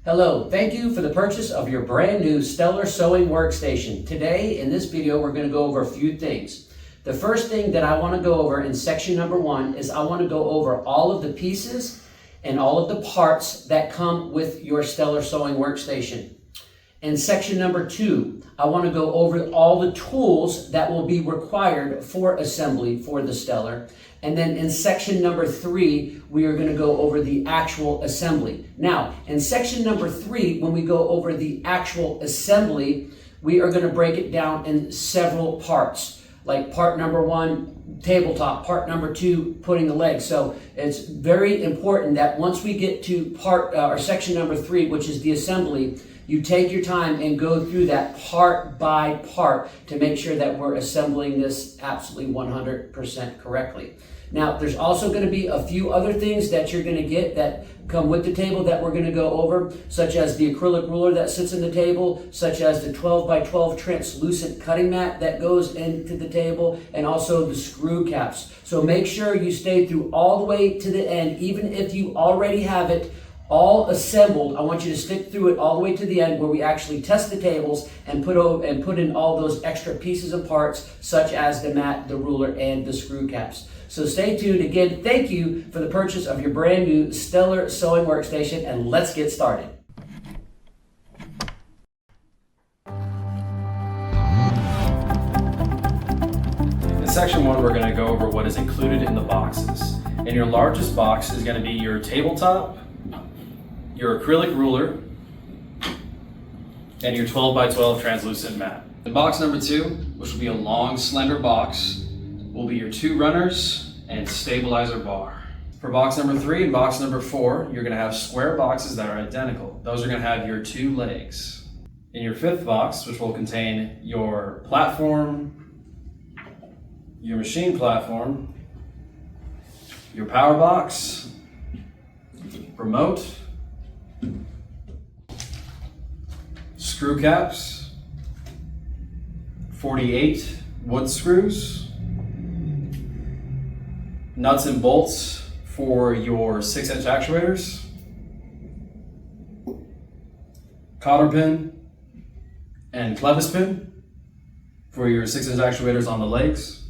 Hello, thank you for the purchase of your brand new Stellar Sewing Workstation. Today, in this video, we're going to go over a few things. The first thing that I want to go over in section number 1 is I want to go over all of the pieces and all of the parts that come with your Stellar Sewing Workstation. In section number 2, I want to go over all the tools that will be required for assembly for the Stellar. And then in section number 3, we are going to go over the actual assembly. Now, in section number 3, when we go over the actual assembly, we are going to break it down in several parts. Like part number 1, tabletop, part number 2, putting the legs. So it's very important that once we get to or section number 3, which is the assembly, you take your time and go through that part by part to make sure that we're assembling this absolutely 100% correctly. Now, there's also going to be a few other things that you're going to get that come with the table that we're going to go over, such as the acrylic ruler that sits in the table, such as the 12 by 12 translucent cutting mat that goes into the table, and also the screw caps. So make sure you stay through all the way to the end, even if you already have it all assembled. I want you to stick through it all the way to the end where we actually test the tables and put in all those extra pieces and parts, such as the mat, the ruler, and the screw caps. So stay tuned. Again, thank you for the purchase of your brand new Stellar Sewing Workstation, and let's get started. In section 1, we're going to go over what is included in the boxes. And your largest box is going to be your tabletop, your acrylic ruler, and your 12 by 12 translucent mat. In box number 2, which will be a long, slender box, will be your 2 runners and stabilizer bar. For box number 3 and box number 4, you're going to have square boxes that are identical. Those are going to have your 2 legs. In your 5th box, which will contain your platform, your machine platform, your power box, remote, screw caps, 48 wood screws, nuts and bolts for your 6-inch actuators, cotter pin and clevis pin for your 6-inch actuators on the legs,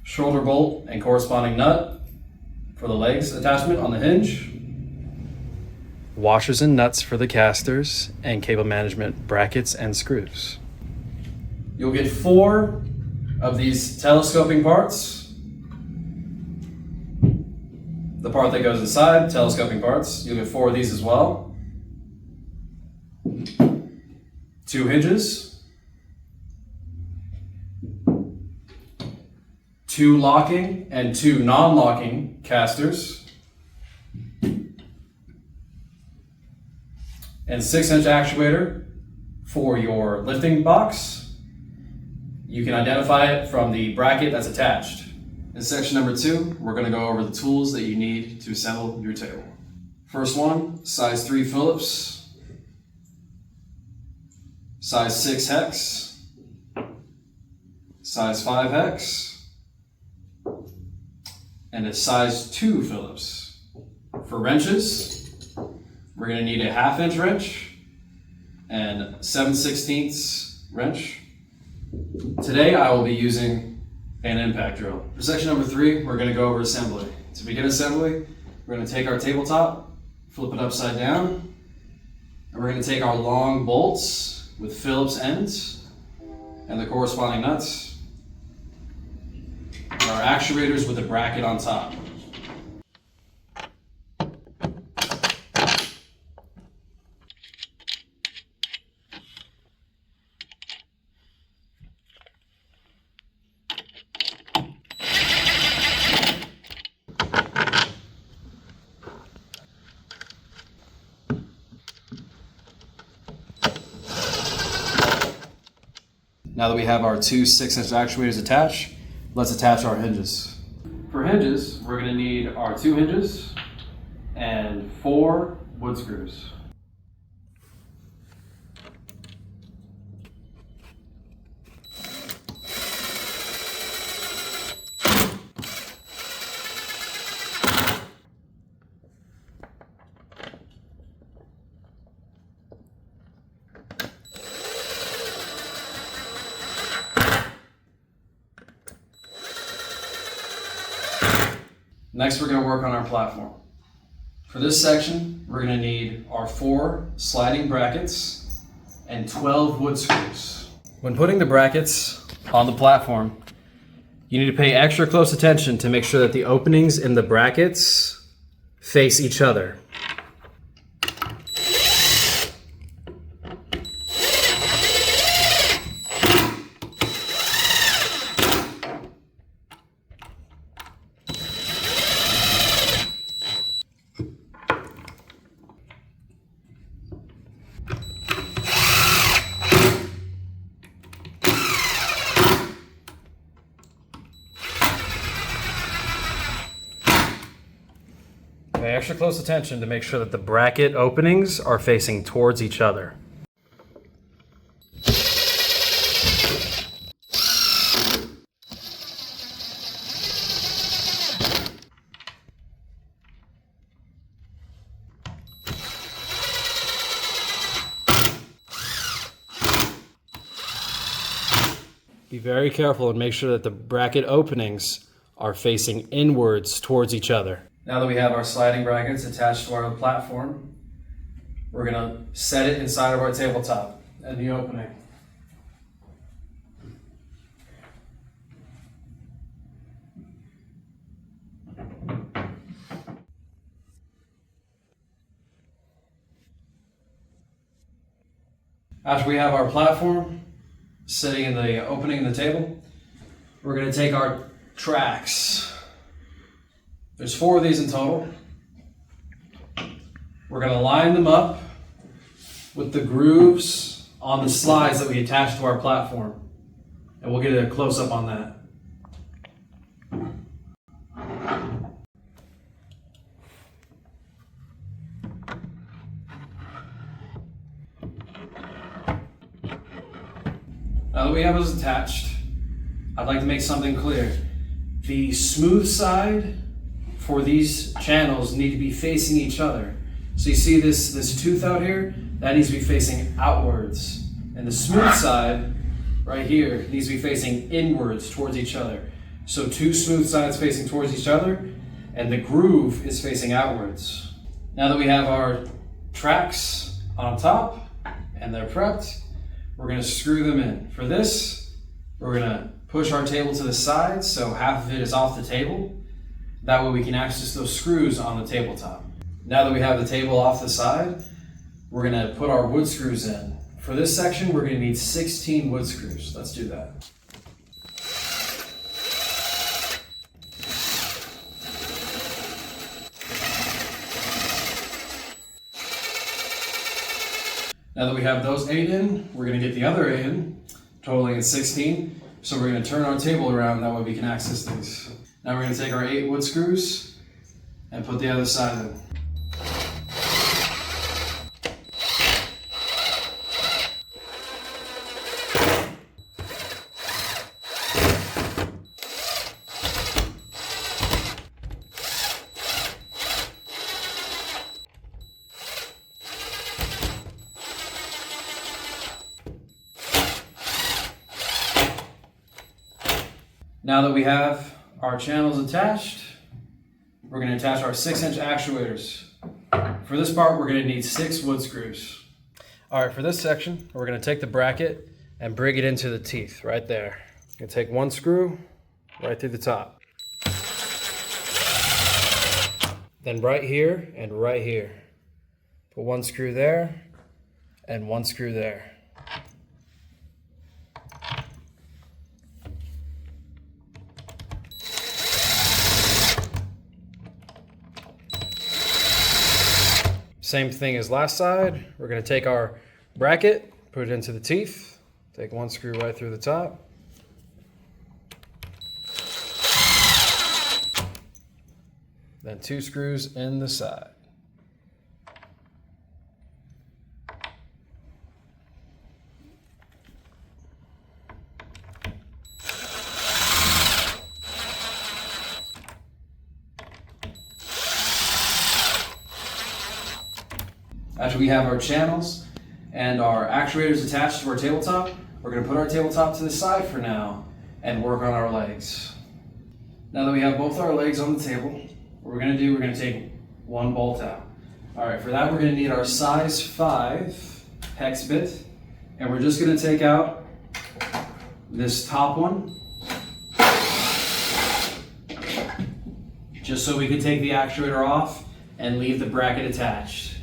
shoulder bolt and corresponding nut for the legs attachment on the hinge, washers and nuts for the casters, and cable management brackets and screws. You'll get 4 of these telescoping parts. The part that goes inside, telescoping parts, you'll get 4 of these as well. 2 hinges, 2 locking and 2 non-locking casters, and 6-inch actuator for your lifting box. You can identify it from the bracket that's attached. In section number 2, we're going to go over the tools that you need to assemble your table. First one, size 3 Phillips, size 6 hex, size 5 hex, and a size 2 Phillips. For wrenches, we're going to need a 1/2 inch wrench and 7/16 wrench. Today I will be using an impact drill. For section number 3, we're going to go over assembly. To begin assembly, we're going to take our tabletop, flip it upside down, and we're going to take our long bolts with Phillips ends and the corresponding nuts, and our actuators with a bracket on top. Now that we have our 2 6-inch actuators attached, let's attach our hinges. For hinges, we're going to need our 2 hinges and 4 wood screws. Next, we're going to work on our platform. For this section, we're going to need our 4 sliding brackets and 12 wood screws. When putting the brackets on the platform, you need to pay extra close attention to make sure that the openings in the brackets face each other. Pay extra close attention to make sure that the bracket openings are facing towards each other. Be very careful and make sure that the bracket openings are facing inwards towards each other. Now that we have our sliding brackets attached to our platform, we're going to set it inside of our tabletop at the opening. After we have our platform sitting in the opening of the table, we're going to take our tracks. There's 4 of these in total. We're going to line them up with the grooves on the slides that we attach to our platform. And we'll get a close-up on that. Now that we have those attached, I'd like to make something clear. The smooth side for these channels need to be facing each other. So you see this tooth out here? That needs to be facing outwards. And the smooth side right here needs to be facing inwards towards each other. So 2 smooth sides facing towards each other, and the groove is facing outwards. Now that we have our tracks on top and they're prepped, we're going to screw them in. For this, we're going to push our table to the side so half of it is off the table. That way we can access those screws on the tabletop. Now that we have the table off the side, we're going to put our wood screws in. For this section, we're going to need 16 wood screws. Let's do that. Now that we have those 8 in, we're going to get the other 8 in, totaling at 16. So we're going to turn our table around, that way we can access these. Now we're going to take our 8 wood screws and put the other side in. Now that we have our channels attached, we're going to attach our 6-inch actuators. For this part, we're going to need 6 wood screws. All right, for this section, we're going to take the bracket and bring it into the teeth right there. I'm going to take 1 screw right through the top. Then right here and right here. Put 1 screw there and 1 screw there. Same thing as last side. We're going to take our bracket, put it into the teeth, take 1 screw right through the top. Then 2 screws in the side. After we have our channels and our actuators attached to our tabletop, we're going to put our tabletop to the side for now and work on our legs. Now that we have both our legs on the table, what we're gonna take one bolt out. All right, for that we're gonna need our size 5 hex bit, and we're just gonna take out this top one, just so we can take the actuator off and leave the bracket attached.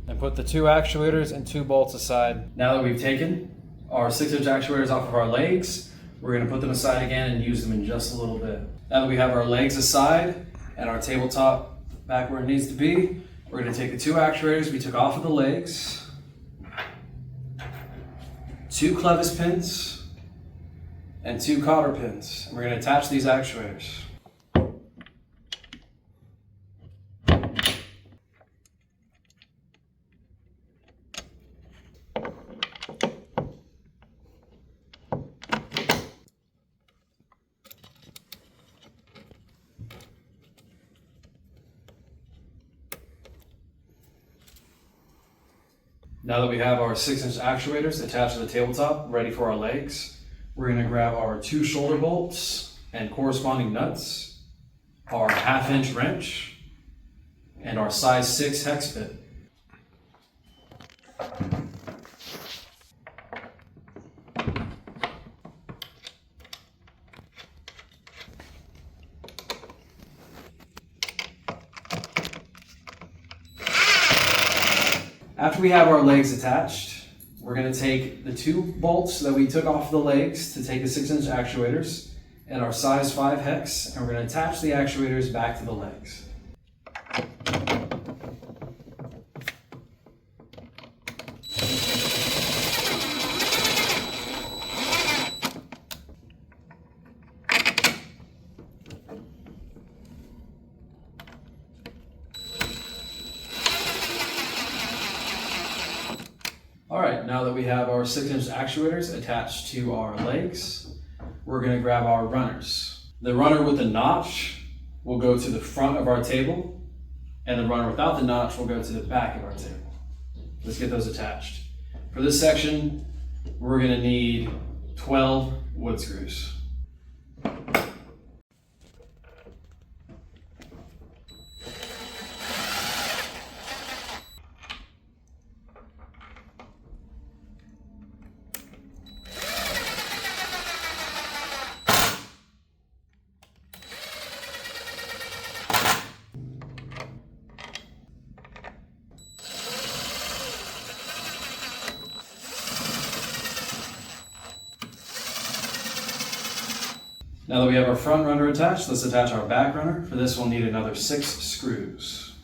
And put the 2 actuators and 2 bolts aside. Now that we've taken our 6-inch actuators off of our legs, we're gonna put them aside again and use them in just a little bit. Now that we have our legs aside and our tabletop back where it needs to be, we're gonna take the 2 actuators we took off of the legs, 2 clevis pins, and 2 cotter pins. And we're gonna attach these actuators. Now that we have our 6-inch actuators attached to the tabletop, ready for our legs, we're gonna grab our 2 shoulder bolts and corresponding nuts, our 1/2-inch wrench, and our size 6 hex bit. After we have our legs attached, we're going to take the 2 bolts that we took off the legs to take the 6-inch actuators and our size 5 hex, and we're going to attach the actuators back to the legs. All right, now that we have our 6-inch actuators attached to our legs, we're gonna grab our runners. The runner with the notch will go to the front of our table, and the runner without the notch will go to the back of our table. Let's get those attached. For this section, we're gonna need 12 wood screws. Now that we have our front runner attached, let's attach our back runner. For this, we'll need another 6 screws.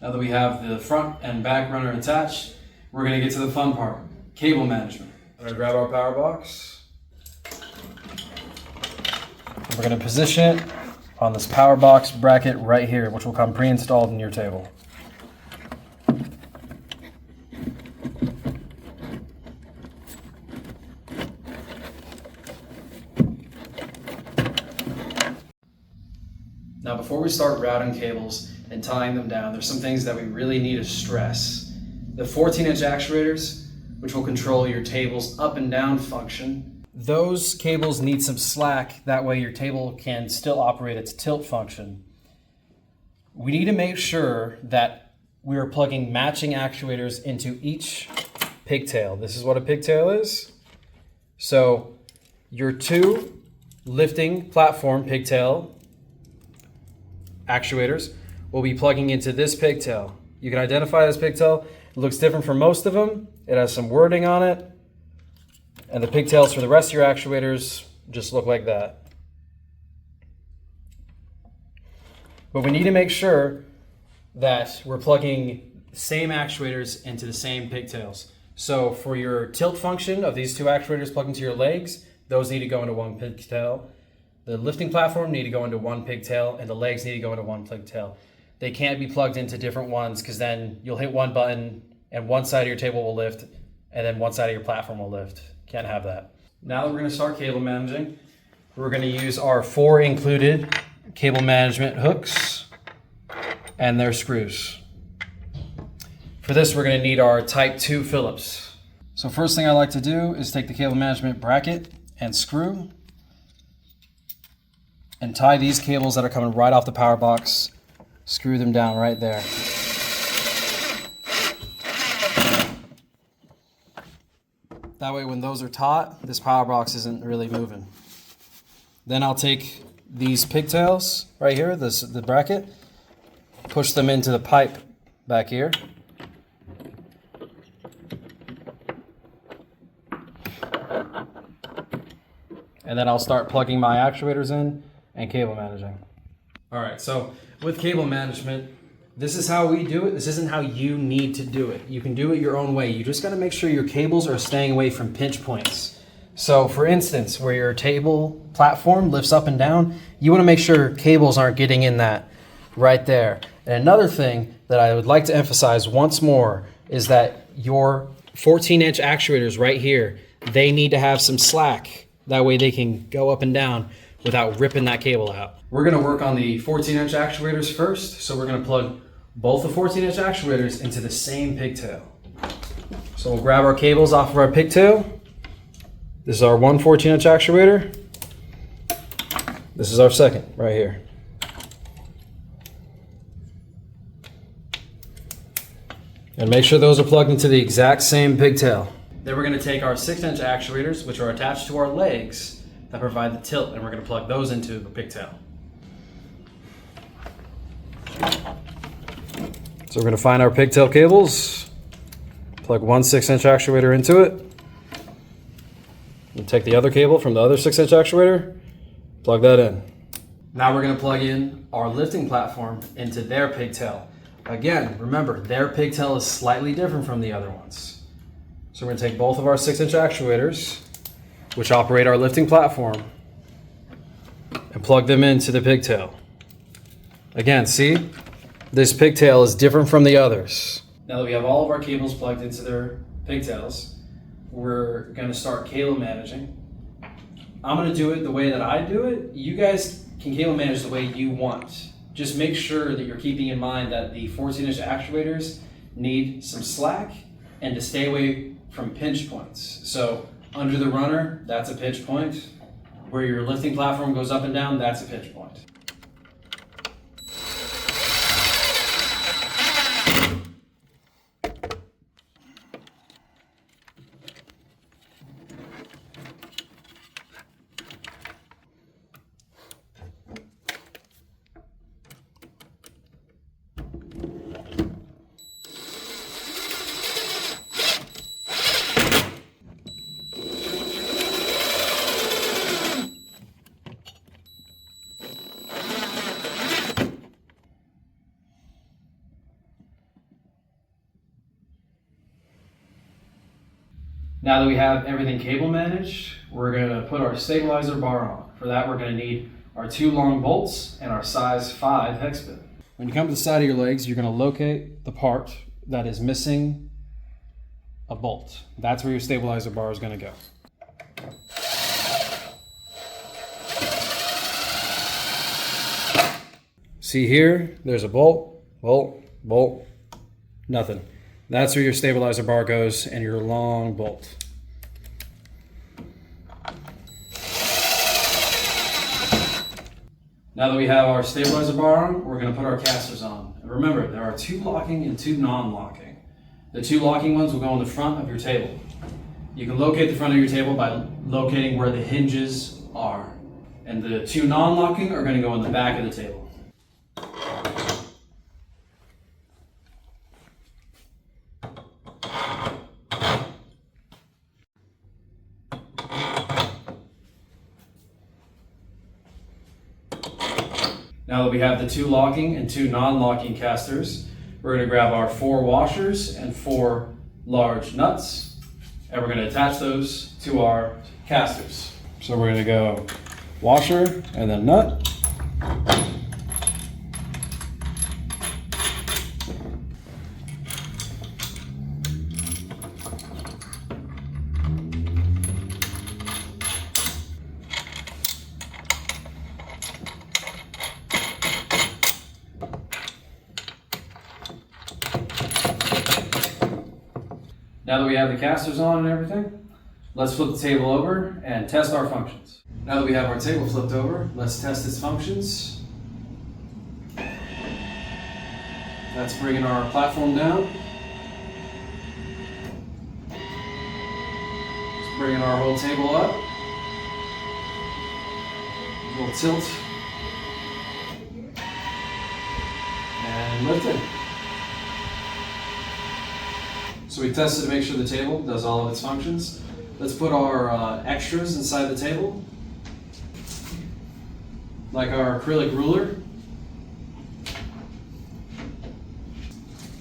Now that we have the front and back runner attached, we're going to get to the fun part, cable management. We're going to grab our power box. We're going to position it on this power box bracket right here, which will come pre-installed in your table. Now, before we start routing cables and tying them down, there's some things that we really need to stress. The 14-inch actuators, which will control your table's up and down function, those cables need some slack, that way your table can still operate its tilt function. We need to make sure that we are plugging matching actuators into each pigtail. This is what a pigtail is. So your 2 lifting platform pigtail actuators will be plugging into this pigtail. You can identify this pigtail. It looks different from most of them. It has some wording on it. And the pigtails for the rest of your actuators just look like that. But we need to make sure that we're plugging the same actuators into the same pigtails. So for your tilt function of these 2 actuators plugged into your legs, those need to go into one pigtail. The lifting platform need to go into one pigtail, and the legs need to go into one pigtail. They can't be plugged into different ones, because then you'll hit one button and one side of your table will lift, and then one side of your platform will lift. Can't have that. Now that we're going to start cable managing, we're going to use our 4 included cable management hooks and their screws. For this, we're going to need our Type 2 Phillips. So first thing I like to do is take the cable management bracket and screw and tie these cables that are coming right off the power box. Screw them down right there. That way when those are taut, this power box isn't really moving. Then I'll take these pigtails right here, the bracket, push them into the pipe back here. And then I'll start plugging my actuators in and cable managing. All right, so with cable management, this is how we do it. This isn't how you need to do it. You can do it your own way. You just gotta make sure your cables are staying away from pinch points. So for instance, where your table platform lifts up and down, you wanna make sure cables aren't getting in that right there. And another thing that I would like to emphasize once more is that your 14-inch actuators right here, they need to have some slack. That way they can go up and down without ripping that cable out. We're gonna work on the 14-inch actuators first. So we're gonna plug both the 14-inch actuators into the same pigtail. So we'll grab our cables off of our pigtail. This is our one 14-inch actuator. This is our second right here. And make sure those are plugged into the exact same pigtail. Then we're going to take our 6-inch actuators, which are attached to our legs that provide the tilt, and we're going to plug those into the pigtail. So we're going to find our pigtail cables, plug one 6-inch actuator into it, and take the other cable from the other 6-inch actuator, plug that in. Now we're going to plug in our lifting platform into their pigtail. Again, remember, their pigtail is slightly different from the other ones. So we're going to take both of our 6-inch actuators, which operate our lifting platform, and plug them into the pigtail. Again, see? This pigtail is different from the others. Now that we have all of our cables plugged into their pigtails, we're going to start cable managing. I'm going to do it the way that I do it. You guys can cable manage the way you want. Just make sure that you're keeping in mind that the 14-inch actuators need some slack and to stay away from pinch points. So under the runner, that's a pinch point. Where your lifting platform goes up and down, that's a pinch point. Now that we have everything cable managed, we're going to put our stabilizer bar on. For that, we're going to need our 2 long bolts and our size 5 hex bit. When you come to the side of your legs, you're going to locate the part that is missing a bolt. That's where your stabilizer bar is going to go. See here, there's a bolt, bolt, bolt, nothing. That's where your stabilizer bar goes and your long bolt. Now that we have our stabilizer bar on, we're going to put our casters on. And remember, there are 2 locking and 2 non-locking. The 2 locking ones will go on the front of your table. You can locate the front of your table by locating where the hinges are. And the 2 non-locking are going to go on the back of the table. Now that we have the 2 locking and 2 non-locking casters, we're going to grab our 4 washers and 4 large nuts, and we're going to attach those to our casters. So we're going to go washer and then nut. Now that we have the casters on and everything, let's flip the table over and test our functions. Now that we have our table flipped over, let's test its functions. That's bringing our platform down. It's bringing our whole table up. A little tilt. And lifted. So we tested to make sure the table does all of its functions. Let's put our extras inside the table, like our acrylic ruler,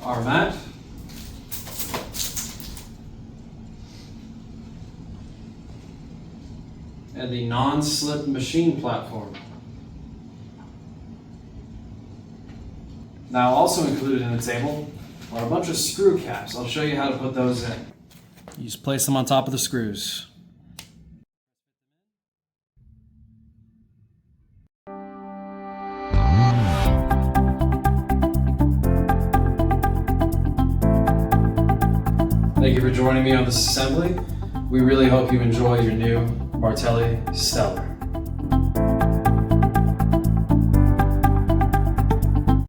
our mat, and the non-slip machine platform. Now also included in the table are a bunch of screw caps. I'll show you how to put those in. You just place them on top of the screws. Thank you for joining me on this assembly. We really hope you enjoy your new Martelli Stellar.